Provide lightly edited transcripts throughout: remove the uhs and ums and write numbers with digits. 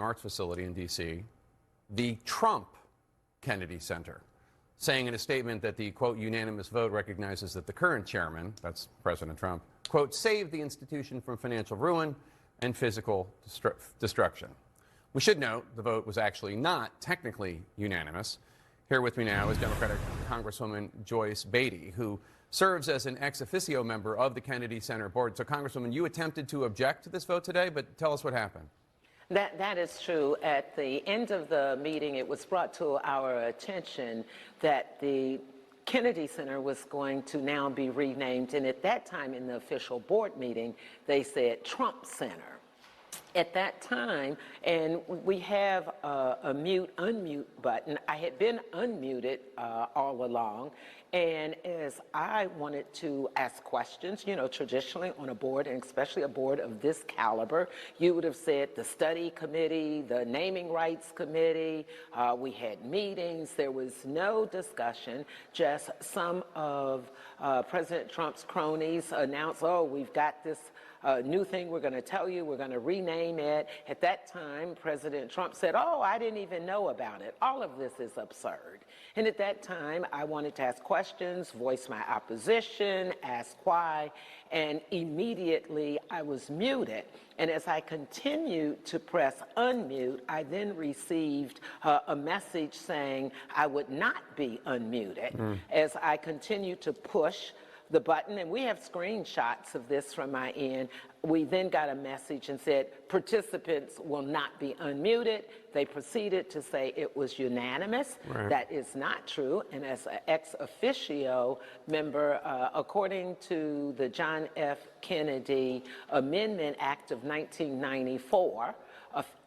arts facility in D.C., the Trump Kennedy Center, saying in a statement that the, quote, unanimous vote recognizes that the current chairman, that's President Trump, quote, saved the institution from financial ruin and physical destruction. We should note the vote was actually not technically unanimous. Here with me now is Democratic Congresswoman Joyce Beatty, who serves as an ex officio member of the Kennedy Center board. So, Congresswoman, you attempted to object to this vote today, but tell us what happened. That is true. At the end of the meeting, it was brought to our attention that the Kennedy Center was going to now be renamed, and at that time in the official board meeting, they said Trump Center. At that time, and we have a mute-unmute button. I had been unmuted all along, and as I wanted to ask questions, you know, traditionally on a board, and especially a board of this caliber, you would have said the study committee, the naming rights committee, we had meetings, there was no discussion, just some of President Trump's cronies announced, oh, we've got this new thing we're going to tell you, we're going to rename it. At that time, President Trump said, oh, I didn't even know about it. All of this is absurd. And at that time, I wanted to ask questions, voice my opposition, ask why, and immediately I was muted. And as I continued to press unmute, I then received a message saying I would not be unmuted. As I continued to push the button, and we have screenshots of this from my end. We then got a message and said participants will not be unmuted. They proceeded to say it was unanimous. Right. That is not true. And as an ex officio member, according to the John F. Kennedy Amendment Act of 1994,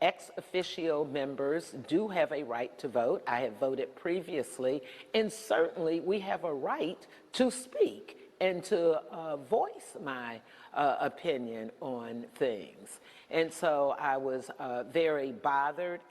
ex officio members do have a right to vote. I have voted previously, and certainly we have a right to speak and to voice my opinion on things. And so I was very bothered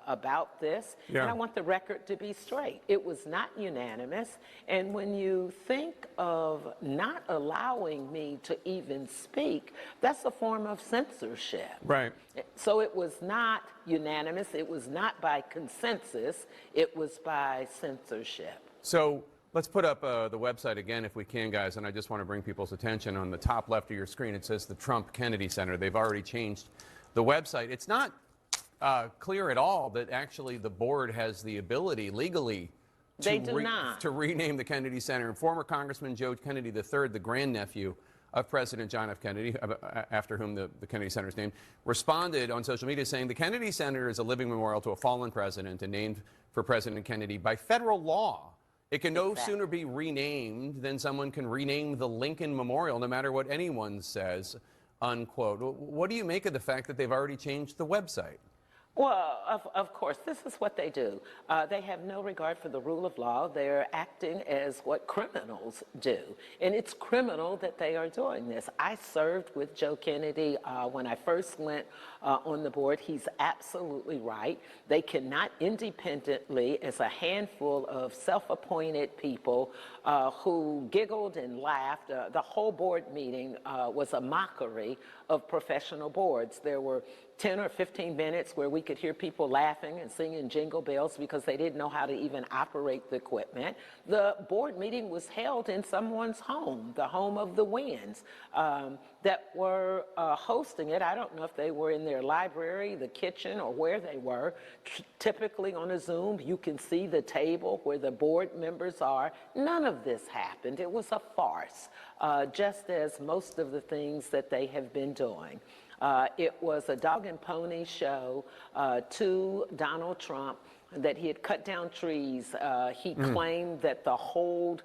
about this, and I want the record to be straight. It was not unanimous, and when you think of not allowing me to even speak, that's a form of censorship. Right. So it was not unanimous, it was not by consensus, it was by censorship. So let's put up the website again if we can, guys, and I just want to bring people's attention. On the top left of your screen, it says the Trump Kennedy Center. They've already changed the website. It's not clear at all that actually the board has the ability legally to rename the Kennedy Center. And former Congressman Joe Kennedy III, the grandnephew of President John F. Kennedy, after whom the Kennedy Center is named, responded on social media saying the Kennedy Center is a living memorial to a fallen president and named for President Kennedy by federal law. It can no sooner be renamed than someone can rename the Lincoln Memorial, no matter what anyone says, unquote. What do you make of the fact that they've already changed the website? Well, of course, this is what they do. They have no regard for the rule of law. They're acting as what criminals do. And it's criminal that they are doing this. I served with Joe Kennedy when I first went on the board. He's absolutely right. They cannot independently, as a handful of self-appointed people who giggled and laughed, the whole board meeting was a mockery of professional boards. There were 10 or 15 minutes where we could hear people laughing and singing jingle bells because they didn't know how to even operate the equipment. The board meeting was held in someone's home, the home of the Winds, that were hosting it. I don't know if they were in their library, the kitchen, or where they were. Typically on a Zoom, you can see the table where the board members are. None of this happened. It was a farce, just as most of the things that they have been doing. It was a dog and pony show to Donald Trump that he had cut down trees. He claimed that the whole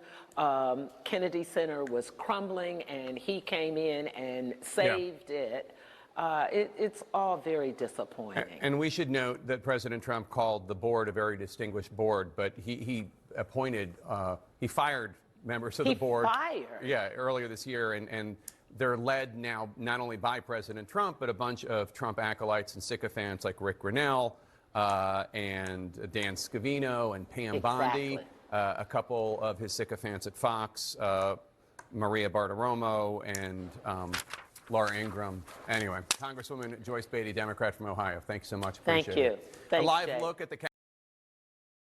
Kennedy Center was crumbling, and he came in and saved it. It's all very disappointing. And we should note that President Trump called the board a very distinguished board, but he fired members of the board. Yeah, earlier this year, and they're led now not only by President Trump, but a bunch of Trump acolytes and sycophants like Rick Grinnell and Dan Scavino and Pam Bondi, a couple of his sycophants at Fox, Maria Bartiromo and Laura Ingraham. Anyway, Congresswoman Joyce Beatty, Democrat from Ohio. Thanks so much. Thank Appreciate you. it. Thanks, A live Jay. look at the